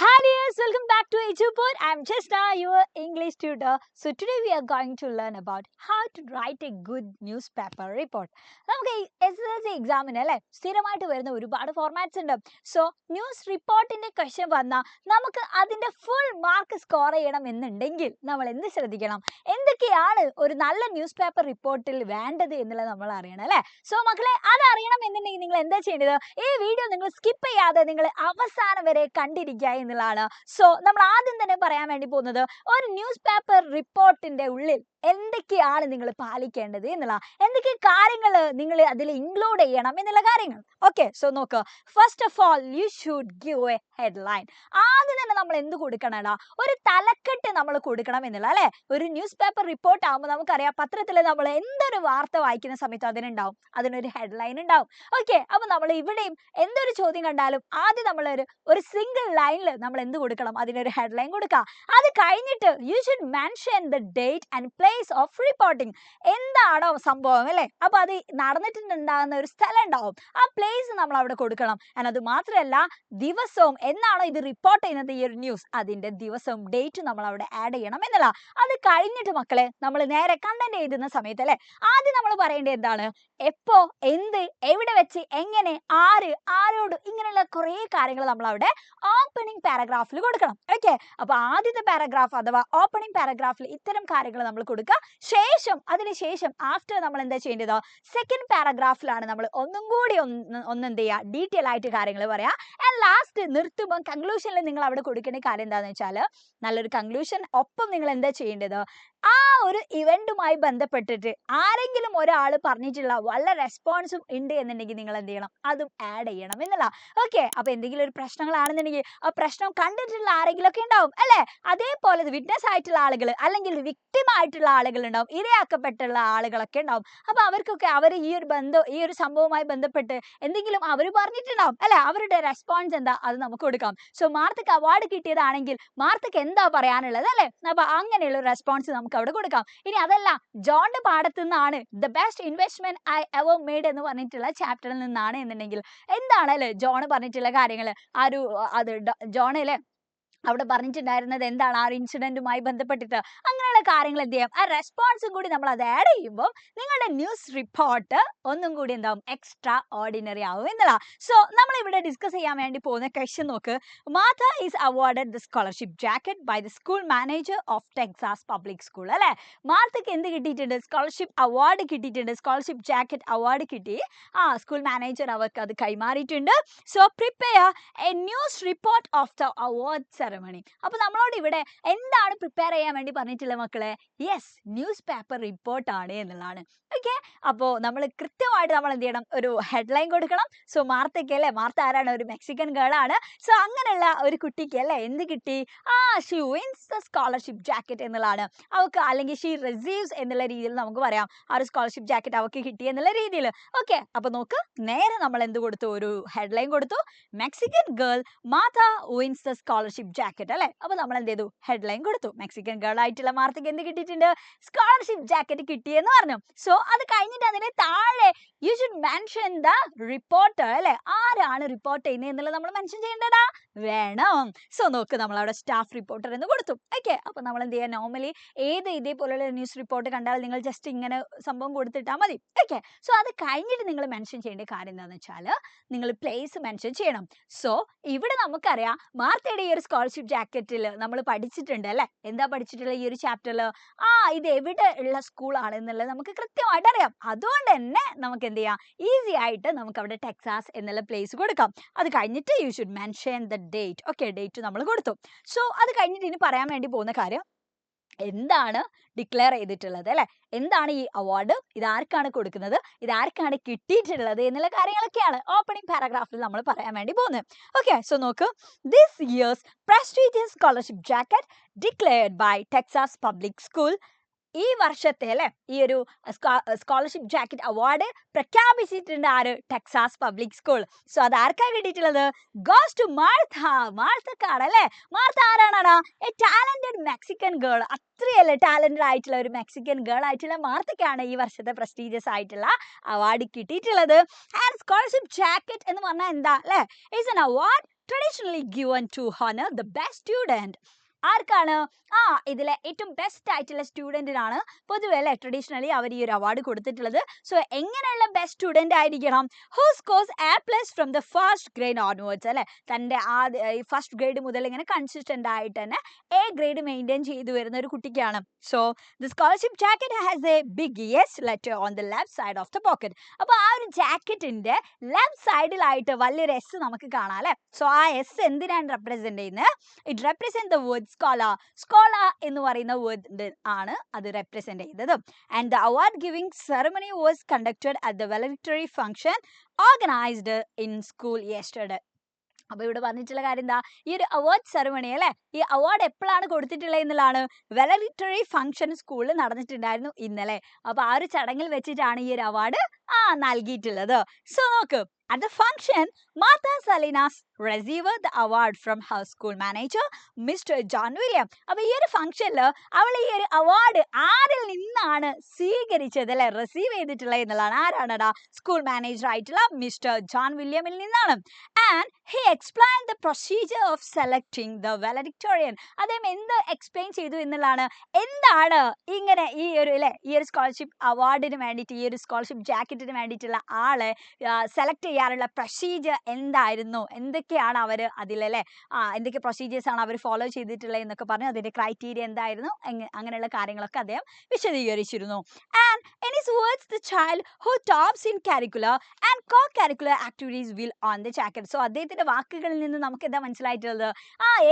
Hi dears, welcome back to Ejupur. I'm Chesna, your English tutor. So today we are going to learn about how to write a good newspaper report. നമുക്ക് SSLC എക്സാമിന് അല്ലേ സ്ഥിരമായിട്ട് വരുന്ന ഒരുപാട് formats ഉണ്ട്. So news റിപ്പോർട്ടിന്റെ question വന്നാൽ നമുക്ക് അതിന്റെ ഫുൾ മാർക്ക് സ്കോർ ചെയ്യണം എന്നുണ്ടെങ്കിൽ നമ്മൾ എന്ത് ശ്രദ്ധിക്കണം, എന്തൊക്കെയാണ് ഒരു നല്ല ന്യൂസ് പേപ്പർ റിപ്പോർട്ടിൽ വേണ്ടത് എന്നുള്ളത് നമ്മൾ അറിയണം അല്ലേ. സോ മക്കളെ, അത് അറിയണം എന്നുണ്ടെങ്കിൽ നിങ്ങൾ എന്താ ചെയ്യേണ്ടത്, ഈ വീഡിയോ നിങ്ങൾ സ്കിപ്പ് ചെയ്യാതെ നിങ്ങൾ അവസാനം വരെ കണ്ടിരിക്കുക എന്നുള്ളതാണ്. സോ നമ്മൾ ആദ്യം തന്നെ പറയാൻ വേണ്ടി പോകുന്നത്, ഒരു ന്യൂസ് പേപ്പർ റിപ്പോർട്ടിന്റെ ഉള്ളിൽ എന്തൊക്കെയാണ് നിങ്ങൾ പാലിക്കേണ്ടത് എന്നുള്ള, എന്തൊക്കെ കാര്യങ്ങൾ നിങ്ങൾ അതിൽ ഇൻക്ലൂഡ് ചെയ്യണം എന്നുള്ള കാര്യങ്ങൾ. ഓക്കെ, സോ നോക്ക്. First of all you should give A headline. ആദ്യം തന്നെ നമ്മൾ എന്ത് കൊടുക്കണടാ, ഒരു തലക്കെട്ട് നമ്മൾ കൊടുക്കണം എന്നുള്ള അല്ലെ. ഒരു ന്യൂസ് പേപ്പർ റിപ്പോർട്ട് ആകുമ്പോൾ നമുക്കറിയാം, പത്രത്തിൽ നമ്മൾ എന്തൊരു വാർത്ത വായിക്കുന്ന സമയത്ത് അതിനൊരു ഹെഡ്ലൈൻ ഉണ്ടാവും. ഓക്കെ, അപ്പൊ നമ്മൾ ഇവിടെയും എന്തൊരു ചോദ്യം കണ്ടാലും ആദ്യം നമ്മൾ ഒരു സിംഗിൾ ലൈനിൽ നമ്മൾ എന്ത് കൊടുക്കണം, അതിനൊരു ഹെഡ്ലൈൻ കൊടുക്കുക. അത് കഴിഞ്ഞിട്ട് you should mention the date and place of reporting. എന്താണോ സംഭവം അല്ലെ, അപ്പൊ അത് നടന്നിട്ടുണ്ടാകുന്ന ഒരു സ്ഥലം ഉണ്ടാവും, ആ പ്ലേസ് നമ്മൾ അവിടെ കൊടുക്കണം. അത് മാത്രമല്ല, ദിവസവും എന്നാണോ ഇത് റിപ്പോർട്ട് ചെയ്യുന്നത് ഈ ഒരു ന്യൂസ്, അതിന്റെ ദിവസവും ഡേറ്റും നമ്മൾ അവിടെ ആഡ് ചെയ്യണം എന്നുള്ള. അത് കഴിഞ്ഞിട്ട് മക്കളെ, നമ്മൾ നേരെ കണ്ടന്റ് എഴുതുന്ന സമയത്ത് അല്ലെ, ആദ്യം നമ്മൾ പറയേണ്ടത് എന്താണ്, എപ്പോ, എന്ത്, എവിടെ വെച്ച്, എങ്ങനെ, ആരോട്, ഇങ്ങനെയുള്ള കുറെ കാര്യങ്ങൾ നമ്മൾ അവിടെ ഓപ്പണിംഗ് പാരഗ്രാഫിൽ കൊടുക്കണം. ഓക്കെ, അപ്പൊ ആദ്യത്തെ പാരഗ്രാഫ് അഥവാ ഓപ്പണിംഗ് പാരഗ്രാഫിൽ ഇത്തരം കാര്യങ്ങൾ നമ്മൾ കൊടുക്കുക. അതിനുശേഷം ആഫ്റ്റർ നമ്മൾ എന്താ ചെയ്യേണ്ടത്, സെക്കൻഡ് പാരഗ്രാഫിലാണ് നമ്മൾ ഒന്നും കൂടി എന്ത് ചെയ്യുക, ഡീറ്റെയിൽ ആയിട്ട് കാര്യങ്ങൾ പറയാം. ആൻഡ് ലാസ്റ്റ് നിർത്തുമ്പോൾ കൺക്ലൂഷനിൽ നിങ്ങൾ അവിടെ കൊടുക്കേണ്ട കാര്യം എന്താണെന്ന് വെച്ചാൽ, നല്ലൊരു കൺക്ലൂഷൻ ഒപ്പം നിങ്ങൾ എന്താ ചെയ്യേണ്ടത്, ആ ഒരു ഇവന്റുമായി ബന്ധപ്പെട്ടിട്ട് ആരെങ്കിലും ഒരാൾ പറഞ്ഞിട്ടുള്ള വല്ല റെസ്പോൺസും ഉണ്ട് എന്നുണ്ടെങ്കിൽ നിങ്ങൾ എന്ത് ചെയ്യണം, അതും ആഡ് ചെയ്യണം എന്നുള്ള. ഓക്കെ, അപ്പൊ എന്തെങ്കിലും ഒരു പ്രശ്നങ്ങളാണെന്നുണ്ടെങ്കിൽ ആ പ്രശ്നം കണ്ടിട്ടുള്ള ആരെങ്കിലും ഒക്കെ ഉണ്ടാവും അല്ലെ, അതേപോലെ വിറ്റ്നസ് ആയിട്ടുള്ള ആളുകൾ അല്ലെങ്കിൽ വിക്ടിം ആയിട്ടുള്ള ആളുകൾ ഉണ്ടാവും, ഇരയാക്കപ്പെട്ടുള്ള ആളുകളൊക്കെ ഉണ്ടാവും. അപ്പൊ അവർക്കൊക്കെ അവർ ഈ ഒരു സംഭവവുമായി ബന്ധപ്പെട്ട് എന്തെങ്കിലും അവർ പറഞ്ഞിട്ടുണ്ടാവും അല്ലെ, അവരുടെ റെസ്പോൺസ് എന്താ അത് നമുക്ക് കൊടുക്കാം. സോ മാർത്തക്ക് അവാർഡ് കിട്ടിയതാണെങ്കിൽ മാർത്തക്ക് എന്താ പറയാനുള്ളത് അല്ലെ, അപ്പൊ അങ്ങനെയുള്ള റെസ്പോൺസ് നമുക്ക് അവിടെ കൊടുക്കാം. ഇനി അതല്ല, ജോണിന്റെ പാഠത്തു നിന്നാണ് the best investment I ever made എന്ന് പറഞ്ഞിട്ടുള്ള ചാപ്റ്ററിൽ നിന്നാണ് എന്നുണ്ടെങ്കിൽ എന്താണ് അല്ലെ ജോൺ പറഞ്ഞിട്ടുള്ള കാര്യങ്ങൾ, ജോൺ അല്ലെ അവിടെ പറഞ്ഞിട്ടുണ്ടായിരുന്നത് എന്താണ്, ആ ഒരു ഇൻസിഡന്റുമായി ബന്ധപ്പെട്ടിട്ട് അങ്ങനെയുള്ള കാര്യങ്ങൾ എന്ത് ചെയ്യാം, ആ റെസ്പോൺസും കൂടി നമ്മൾ അത് ആഡ് ചെയ്യുമ്പോൾ നിങ്ങളുടെ ന്യൂസ് റിപ്പോർട്ട് ഒന്നും കൂടി എന്താവും, എക്സ്ട്രാ ഓർഡിനറി ആവും എന്നുള്ള. സോ നമ്മൾ ഇവിടെ ഡിസ്കസ് ചെയ്യാൻ വേണ്ടി പോകുന്ന ക്വസ്റ്റ്യൻ നോക്ക്. Martha is awarded the scholarship jacket by the school manager of Texas Public School അല്ലെ. മാർത്തക്ക് എന്ത് കിട്ടിയിട്ടുണ്ട്, സ്കോളർഷിപ്പ് അവാർഡ് കിട്ടിയിട്ടുണ്ട്, സ്കോളർഷിപ്പ് ജാക്കറ്റ് അവാർഡ് കിട്ടി. സ്കൂൾ മാനേജർ അവർക്ക് അത് കൈമാറിയിട്ടുണ്ട്. So prepare A news report of the award ceremony. അപ്പൊ നമ്മളോട് ഇവിടെ എന്താണ് പ്രിപ്പയർ ചെയ്യാൻ വേണ്ടി പറഞ്ഞിട്ടുള്ളത് മക്കളെ, യെസ്, ന്യൂസ് പേപ്പർ റിപ്പോർട്ട് ആണ് എന്നുള്ളതാണ്. ഓക്കെ, അപ്പോ നമ്മൾ കൃത്യമായിട്ട് നമ്മൾ എന്ത് ചെയ്യണം, ഒരു ഹെഡ്ലൈൻ കൊടുക്കണം. സോ മാർത്തയ്ക്ക് അല്ലെ, മാർത്ത ആരാണ്, ഒരു മെക്സിക്കൻ ഗേൾ ആണ്. സോ അങ്ങനെയുള്ള ഒരു കുട്ടിക്ക് അല്ലെ എന്ത് കിട്ടി, she wins the scholarship jacket എന്നുള്ളതാണ് അവൾക്ക്, അല്ലെങ്കിൽ ഷീ റിസീവ്സ് എന്നുള്ള രീതിയിൽ നമുക്ക് പറയാം, ആ ഒരു സ്കോളർഷിപ്പ് ജാക്കറ്റ് അവൾക്ക് കിട്ടി എന്നുള്ള രീതിയിൽ. ഓക്കെ, അപ്പൊ നോക്ക്, നേരെ നമ്മൾ എന്ത് കൊടുത്തു, ഒരു ഹെഡ്ലൈൻ കൊടുത്തു, Mexican girl Martha wins the scholarship jacket അല്ലെ. അപ്പൊ നമ്മൾ എന്ത് ചെയ്തു, ഹെഡ്ലൈൻ കൊടുത്തു, മെക്സിക്കൻ ഗേൾ ആയിട്ടുള്ള മാർത്തക്ക് എന്ത് കിട്ടിയിട്ടുണ്ട്, സ്കോളർഷിപ്പ് ജാക്കറ്റ് കിട്ടിയെന്ന് പറഞ്ഞു. സോ അത് കഴിഞ്ഞിട്ട് അതിന് താഴെ you should mention the reporter അല്ലെ, ആരാണ് റിപ്പോർട്ട് ചെയ്യുന്നത് എന്നുള്ളത് നമ്മൾ മെൻഷൻ ചെയ്യേണ്ടതാ വേണം. സോ നോക്ക്, നമ്മൾ അവിടെ സ്റ്റാഫ് റിപ്പോർട്ടർ എന്ന് കൊടുത്തു. ഓക്കെ, അപ്പൊ നമ്മൾ എന്ത് ചെയ്യാം, നോർമലി ഇതേപോലുള്ള ന്യൂസ് റിപ്പോർട്ട് കണ്ടാൽ നിങ്ങൾ ജസ്റ്റ് ഇങ്ങനെ സംഭവം കൊടുത്തിട്ടാൽ മതി. ഓക്കെ, സോ അത് കഴിഞ്ഞിട്ട് നിങ്ങൾ മെൻഷൻ ചെയ്യേണ്ട കാര്യം എന്താണെന്ന് വെച്ചാൽ, നിങ്ങൾ പ്ലേസ് മെൻഷൻ ചെയ്യണം. സോ ഇവിടെ നമുക്കറിയാം, മാർത്തയുടെ ഈ ഒരു സ്കോളർഷിപ്പ് ജാക്കറ്റിൽ നമ്മൾ പഠിച്ചിട്ടുണ്ട് അല്ലെ, എന്താ പഠിച്ചിട്ടുള്ളത് ഈ ഒരു ചാപ്റ്ററിൽ, ഇത് എവിടെ ഉള്ള സ്കൂളാണ് എന്നുള്ളത് നമുക്ക് കൃത്യമായിട്ട് അറിയാം. അതുകൊണ്ട് തന്നെ നമുക്ക് എന്ത് ചെയ്യാം, ഈസി ആയിട്ട് നമുക്ക് അവിടെ ടെക്സാസ് എന്നുള്ള പ്ലേസ് കൊടുക്കാം. അത് കഴിഞ്ഞിട്ട് you should mention the date. Okay, date നമ്മൾ കൊടുത്തു. സോ അത് കഴിഞ്ഞിട്ട് ഇനി പറയാൻ വേണ്ടി പോകുന്ന കാര്യം, എന്താണ് ഡിക്ലെയർ ചെയ്തിട്ടുള്ളത് അല്ലെ, എന്താണ് ഈ അവാർഡ്, ഇതാർക്കാണ് കൊടുക്കുന്നത്, ഇതാർക്കാണ് കിട്ടിയിട്ടുള്ളത് എന്നുള്ള കാര്യങ്ങളൊക്കെയാണ് ഓപ്പണിംഗ് പാരഗ്രാഫിൽ നമ്മൾ പറയാൻ വേണ്ടി പോകുന്നത്. ഓക്കെ, സോ നോക്ക്, this year's prestigious scholarship jacket declared by Texas public school. ഈ വർഷത്തെ അല്ലെ ഈ ഒരു സ്കോളർഷിപ്പ് ജാക്കറ്റ് അവാർഡ് പ്രഖ്യാപിച്ചിട്ടുണ്ട് ആര്, ടെക്സാസ് പബ്ലിക് സ്കൂൾ. സോ അത് ആർക്കാ കിട്ടിയിട്ടുള്ളത്, ഗോസ് ടു മാർത്തക്കാണ് അല്ലെ. മാർത്ത ആരാണ്, എ ടാലന്റഡ് മെക്സിക്കൻ ഗേൾ, അത്രയല്ലേ ടാലന്റഡ് ആയിട്ടുള്ള ഒരു മെക്സിക്കൻ ഗേൾ ആയിട്ടുള്ള മാർത്തക്കാണ് ഈ വർഷത്തെ പ്രസ്റ്റീജിയസ് ആയിട്ടുള്ള അവാർഡ് കിട്ടിയിട്ടുള്ളത്. ആൻഡ് സ്കോളർഷിപ്പ് ജാക്കറ്റ് എന്ന് പറഞ്ഞാൽ എന്താ അല്ലെ, it's an award traditionally given to honor the best student. ആർക്കാണ്? ഇതിലെ ഏറ്റവും ബെസ്റ്റ് ആയിട്ടുള്ള സ്റ്റുഡൻറ്റിനാണ് പൊതുവെ അല്ലേ ട്രഡീഷണലി അവർ ഈ ഒരു അവാർഡ് കൊടുത്തിട്ടുള്ളത്. സോ എങ്ങനെയുള്ള ബെസ്റ്റ് സ്റ്റുഡൻ്റ് ആയിരിക്കണം? Who scores A+ from the first grade onwards അല്ലേ, തൻ്റെ ഫസ്റ്റ് ഗ്രേഡ് മുതൽ ഇങ്ങനെ കൺസിസ്റ്റൻ്റ് ആയിട്ട് തന്നെ A ഗ്രേഡ് മെയിൻറ്റെയിൻ ചെയ്തു വരുന്ന ഒരു കുട്ടിക്കാണ്. So the scholarship jacket has a big S letter on the left side of the pocket. അപ്പോൾ ആ ഒരു ജാക്കറ്റിൻ്റെ ലെഫ്റ്റ് സൈഡിലായിട്ട് വലിയൊരു S നമുക്ക് കാണാം അല്ലേ. സോ ആ S എന്തിനാണ് റെപ്രസെൻ്റ് ചെയ്യുന്നത്? It represent the word scholar. Scholar എന്ന് പറയുന്ന വേർഡ് ആണ് അത് റെപ്രസെൻ്റ് ചെയ്തത്. And the award giving ceremony was conducted at the valedictory function organised in school yesterday. അപ്പോൾ ഇവിടെ പറഞ്ഞിട്ടുള്ള കാര്യം എന്താ? ഈ ഒരു അവാർഡ് സെറമണി അല്ലേ, ഈ അവാർഡ് എപ്പോഴാണ് കൊടുത്തിട്ടുള്ളത് എന്നുള്ളതാണ്. വാലഡിക്ടറി ഫംഗ്ഷൻ സ്കൂളിൽ നടന്നിട്ടുണ്ടായിരുന്നു ഇന്നലെ. അപ്പോൾ ആ ഒരു ചടങ്ങിൽ വെച്ചിട്ടാണ് ഈ ഒരു അവാർഡ് നൽകിയിട്ടുള്ളത്. സോ നോക്ക്, at the function, Martha Salinas received the award from her school manager, Mr. John William. അപ്പോൾ ഈ ഒരു ഫംഗ്ഷനിൽ അവൾ ഈ ഒരു അവാർഡ് ആരിൽ നിന്നാണ് സ്വീകരിച്ചത് അല്ലെ, റിസീവ് ചെയ്തിട്ടുള്ളത് എന്നുള്ളതാണ്. ആരാണടാ? സ്കൂൾ മാനേജർ ആയിട്ടുള്ള മിസ്റ്റർ ജോൺ വില്യമിൽ നിന്നാണ്. And he explain the procedure of selecting the വാലഡിക്ടോറിയൻ. അദ്ദേഹം എന്ത് എക്സ്പ്ലെയിൻ ചെയ്തു എന്നുള്ളതാണ്. എന്താണ് ഇങ്ങനെ ഈ ഒരു അല്ലെ ഈ ഒരു സ്കോളർഷിപ്പ് അവാർഡിന് വേണ്ടിയിട്ട്, ഈ ഒരു സ്കോളർഷിപ്പ് ജാക്കറ്റിന് വേണ്ടിയിട്ടുള്ള ആളെ സെലക്ട് ചെയ്യാനുള്ള പ്രൊസീജിയർ എന്തായിരുന്നു, എന്തൊക്കെയാണ് അവർ അതിലല്ലേ എന്തൊക്കെ പ്രൊസീജിയേഴ്സ് ആണ് അവർ ഫോളോ ചെയ്തിട്ടുള്ളത് എന്നൊക്കെ പറഞ്ഞു. അതിൻ്റെ ക്രൈറ്റീരിയ എന്തായിരുന്നു, അങ്ങനെയുള്ള കാര്യങ്ങളൊക്കെ അദ്ദേഹം വിശദീകരിച്ചിരുന്നു. And in his words the child who tops in curricular and co curricular activities will on the jacket. So അദ്ദേഹത്തിൻ്റെ വാക്കുകളിൽ നിന്ന് നമുക്ക് എന്താ മനസ്സിലായിട്ടുള്ളത്?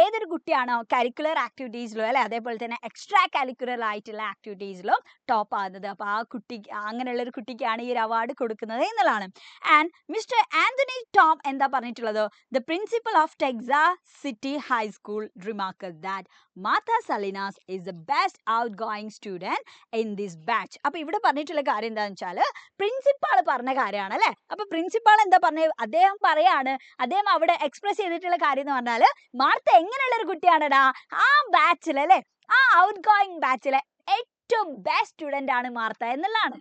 ഏതൊരു കുട്ടിയാണോ കരിക്കുലർ ആക്ടിവിറ്റീസിലോ അല്ലെ അതേപോലെ തന്നെ എക്സ്ട്രാ കരിക്കുലർ ആയിട്ടുള്ള ആക്ടിവിറ്റീസിലും ടോപ്പ് ആകുന്നത്, അപ്പോൾ ആ കുട്ടി അങ്ങനെയുള്ളൊരു കുട്ടിക്കാണ് ഈ ഒരു അവാർഡ് കൊടുക്കുന്നത് എന്നുള്ളതാണ്. ആൻഡ് മിസ്റ്റർ ആന്റണി ടോം എന്താ പറഞ്ഞിട്ടുള്ളത്? The principal of Texas City high school remarked that Martha Salinas is the best outgoing student in this batch. അപ്പോൾ ഇവിടെ പറഞ്ഞിട്ടുള്ള കാര്യം എന്താണെന്ന് വെച്ചാൽ പ്രിൻസിപ്പാൾ പറഞ്ഞ കാര്യമാണ് അല്ലേ. അപ്പോൾ പ്രിൻസിപ്പാൾ എന്താ പറഞ്ഞത്? അദ്ദേഹം പറയാണ്, അദ്ദേഹം അവിടെ എക്സ്പ്രസ് ചെയ്തിട്ടുള്ള കാര്യം എന്ന് പറഞ്ഞാൽ മാർത്ത എങ്ങനെയുള്ള ഒരു കുട്ടിയാണടാ, ആ ബാച്ചിൽ അല്ലേ, ആ ഔട്ട് ഗോയിങ് ബാച്ചിലെ ഏറ്റവും ബെസ്റ്റ് സ്റ്റുഡൻ്റ് ആണ് മാർത്ത എന്നുള്ളതാണ്.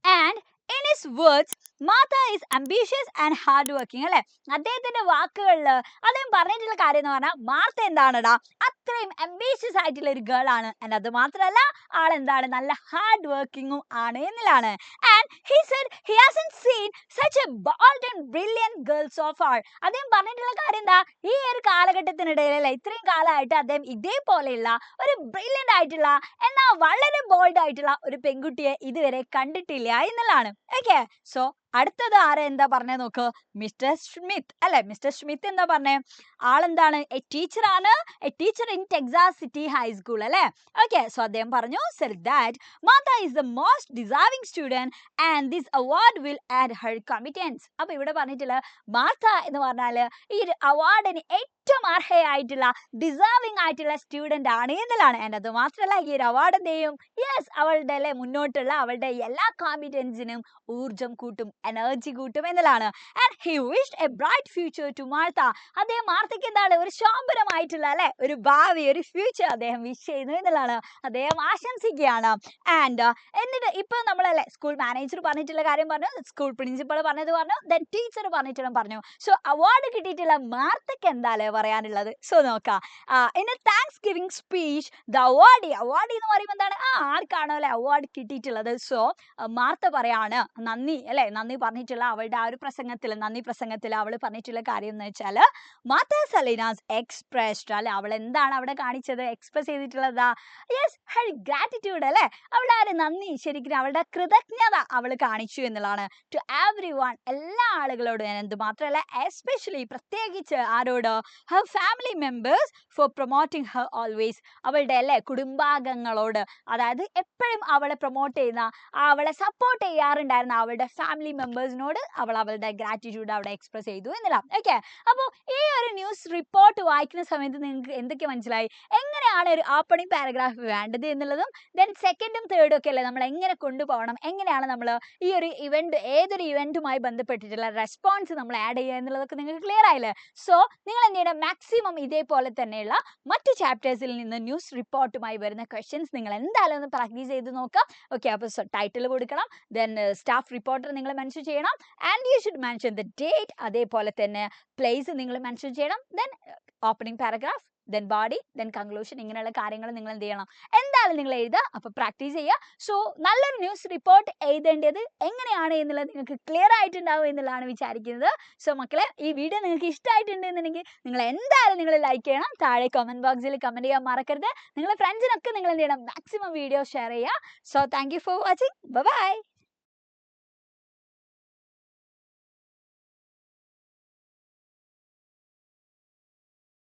And in his words, Martha is ambitious and hard working അല്ലേ. അദ്ദേഹത്തിന്റെ വാക്കുകളിൽ അദ്ദേഹം പറഞ്ഞിട്ടുള്ള കാര്യം എന്ന് പറഞ്ഞാൽ മാർത്ത എന്താണടാ, അത്രയും ambitious ആയിട്ടുള്ള ഒരു ഗേൾ ആണ്. ആൻഡ് അത് മാത്രമല്ല ആളെന്താണ്, നല്ല ഹാർഡ് വർക്കിങ്ങും ആണ് എന്നുള്ളതാണ്. And he said he hasn't seen such a bold and brilliant girl so far. അദ്ദേഹം പറഞ്ഞിട്ടുള്ള കാര്യം എന്താ, ഈ ഒരു കാലഘട്ടത്തിനിടയിലല്ലേ ഇത്രയും കാലമായിട്ട് അദ്ദേഹം ഇതേപോലെയുള്ള ഒരു ബ്രില്യൻ്റ് ആയിട്ടുള്ള എന്നാൽ വളരെ ബോൾഡ് ആയിട്ടുള്ള ഒരു പെൺകുട്ടിയെ ഇതുവരെ കണ്ടിട്ടില്ല എന്നുള്ളതാണ്. ഓക്കെ, സോ അടുത്തത് എന്താ പറഞ്ഞേ നോക്ക്, മിസ്റ്റർ സ്മിത്ത് അല്ലെ. മിസ്റ്റർ സ്മിത്ത് എന്താ പറഞ്ഞേ? ആളെന്താണ്, എ ടീച്ചറാണ്, A teacher in Texas City high school അല്ലെ. ഓക്കെ, സോ അദ്ദേഹം പറഞ്ഞു said that Martha is the most deserving student and this award will add her competence. അപ്പോൾ ഇവിടെ പറഞ്ഞിട്ടുള്ള മാർത്ത എന്ന് പറഞ്ഞാൽ ഈ ഒരു അവാർഡിന് ഏറ്റവും അർഹയായിട്ടുള്ള ഡിസേർവിംഗ് ആയിട്ടുള്ള സ്റ്റുഡൻ്റ് ആണ് എന്നുള്ളതാണ്. ആൻഡ് അത് മാത്രമല്ല ഈ ഒരു അവാർഡ് എന്ത് ചെയ്യും, യെസ് അവളുടെ അല്ലെ മുന്നോട്ടുള്ള അവളുടെ എല്ലാ കോമ്പിറ്റൻസിനും ഊർജം കൂട്ടും, എനർജി കൂട്ടും എന്നുള്ളതാണ്. And he wished a bright future to Martha. അദ്ദേഹം മാർത്തയ്ക്ക് എന്താണ്, ഒരു ശോഭനമായിട്ടുള്ള അല്ലെ ഒരു ഭാവി, ഒരു ഫ്യൂച്ചർ അദ്ദേഹം വിഷ് ചെയ്യുന്നു എന്നുള്ളതാണ്, അദ്ദേഹം ആശംസിക്കുകയാണ്. ആൻഡ് എന്നിട്ട് ഇപ്പൊ നമ്മളല്ലേ സ്കൂൾ മാനേജർ പറഞ്ഞിട്ടുള്ള കാര്യം പറഞ്ഞു, സ്കൂൾ പ്രിൻസിപ്പൾ പറഞ്ഞത് പറഞ്ഞു, ദെൻ ടീച്ചർ പറഞ്ഞിട്ടുള്ള പറഞ്ഞു. സോ അവാർഡ് കിട്ടിയിട്ടുള്ള മാർത്തയ്ക്ക് എന്തായാലും പറയാനുള്ളത്. സോ നോക്കാം, in a thanksgiving speech the awardee എന്ന് പറയുമ്പോൾ എന്താണ്, ആർക്കാണോ അല്ലെ അവാർഡ് കിട്ടിയിട്ടുള്ളത്. സോ മാർത്ത പറയാണ് നന്ദി അല്ലെ, നന്ദി പറഞ്ഞിട്ടുള്ള അവളുടെ ആ ഒരു പ്രസംഗത്തിൽ, നന്ദി പ്രസംഗത്തിൽ അവൾ പറഞ്ഞിട്ടുള്ള കാര്യം എന്ന് വെച്ചാൽ മാർത്ത സലീനാസ് എക്സ്പ്രസ്ഡ് അല്ലെ, അവൾ എന്താണ് അവിടെ കാണിച്ചത്, എക്സ്പ്രസ് ചെയ്തിട്ടുള്ളത് യെസ് ഹർ ഗ്രാറ്റിറ്റ്യൂഡ് അല്ലെ, അവളുടെ ആ ഒരു നന്ദി, ശരിക്കും അവളുടെ കൃതജ്ഞത അവൾ കാണിച്ചു എന്നുള്ളതാണ്. ടു എവ്രി വൺ, എല്ലാ ആളുകളോടും. എന്ത് മാത്രമല്ല എസ്പെഷ്യലി പ്രത്യേകിച്ച് ആരോട്, her family members four promoting Har always, അവളുടെ അല്ലേ കുടുംബാംഗങ്ങളോട്, അതായത് എപ്പോഴും അവളെ പ്രൊമോട്ട് ചെയ്യുന്ന, അവളെ സപ്പോർട്ട് ചെയ്യാറുണ്ടായിരുന്ന അവളുടെ ഫാമിലി മെമ്പേഴ്സിനോട് അവൾ അവളുടെ ഗ്രാറ്റിറ്റ്യൂഡ് അവിടെ എക്സ്പ്രസ് ചെയ്തു എന്നല്ല. ഓക്കെ, അപ്പോൾ ഈ ഒരു ന്യൂസ് റിപ്പോർട്ട് വായിക്കുന്ന സമയത്ത് നിങ്ങൾക്ക് എന്തൊക്കെ മനസ്സിലായി, എങ്ങനെയാണ് ഒരു ഓപ്പണിംഗ് പാരഗ്രാഫ് വേണ്ടത് എന്നുള്ളതും, ദെൻ സെക്കൻഡും തേർഡും ഒക്കെ അല്ലേ നമ്മൾ എങ്ങനെ കൊണ്ടുപോകണം, എങ്ങനെയാണ് നമ്മൾ ഈ ഒരു ഇവന്റ്, ഏതൊരു ഇവന്റുമായി ബന്ധപ്പെട്ടിട്ടുള്ള റെസ്പോൺസ് നമ്മൾ ആഡ് ചെയ്യുക എന്നുള്ളതൊക്കെ നിങ്ങൾക്ക് ക്ലിയർ ആയില്ലേ. സോ നിങ്ങൾ എന്ത് ചെയ്യണം, മാക്സിമം ഇതേപോലെ തന്നെയുള്ള മറ്റ് ചാപ്റ്റേഴ്സിൽ നിന്ന് ന്യൂസ് റിപ്പോർട്ടുമായി വരുന്ന ക്വസ്റ്റ്യൻസ് നിങ്ങൾ എന്തായാലും ഒന്ന് പ്രാക്ടീസ് ചെയ്ത് നോക്കാം. ഓക്കെ, അപ്പോൾ ടൈറ്റിൽ കൊടുക്കണം, ദെൻ സ്റ്റാഫ് റിപ്പോർട്ടർ നിങ്ങൾ മെൻഷൻ ചെയ്യണം, and you should mention the date, അതേപോലെ തന്നെ പ്ലേസ് നിങ്ങൾ മെൻഷൻ ചെയ്യണം, then opening paragraph, then body, then conclusion. ഇങ്ങനെയുള്ള കാര്യങ്ങൾ നിങ്ങൾ എന്ത് ചെയ്യണം, എന്തായാലും നിങ്ങൾ എഴുതുക. അപ്പോൾ പ്രാക്ടീസ് ചെയ്യുക. സോ നല്ലൊരു ന്യൂസ് റിപ്പോർട്ട് എഴുതേണ്ടത് എങ്ങനെയാണ് എന്നുള്ളത് നിങ്ങൾക്ക് ക്ലിയർ ആയിട്ടുണ്ടാവും എന്നുള്ളതാണ് വിചാരിക്കുന്നത്. സോ മക്കളെ, ഈ വീഡിയോ നിങ്ങൾക്ക് ഇഷ്ടമായിട്ടുണ്ടെന്നുണ്ടെങ്കിൽ നിങ്ങൾ എന്തായാലും നിങ്ങൾ ലൈക്ക് ചെയ്യണം, താഴെ കമൻറ്റ് ബോക്സിൽ കമൻറ്റ് ചെയ്യാൻ മറക്കരുത്. നിങ്ങളുടെ ഫ്രണ്ട്സിനൊക്കെ നിങ്ങൾ എന്ത് ചെയ്യണം, മാക്സിമം വീഡിയോ ഷെയർ ചെയ്യുക. So thank you for watching. By.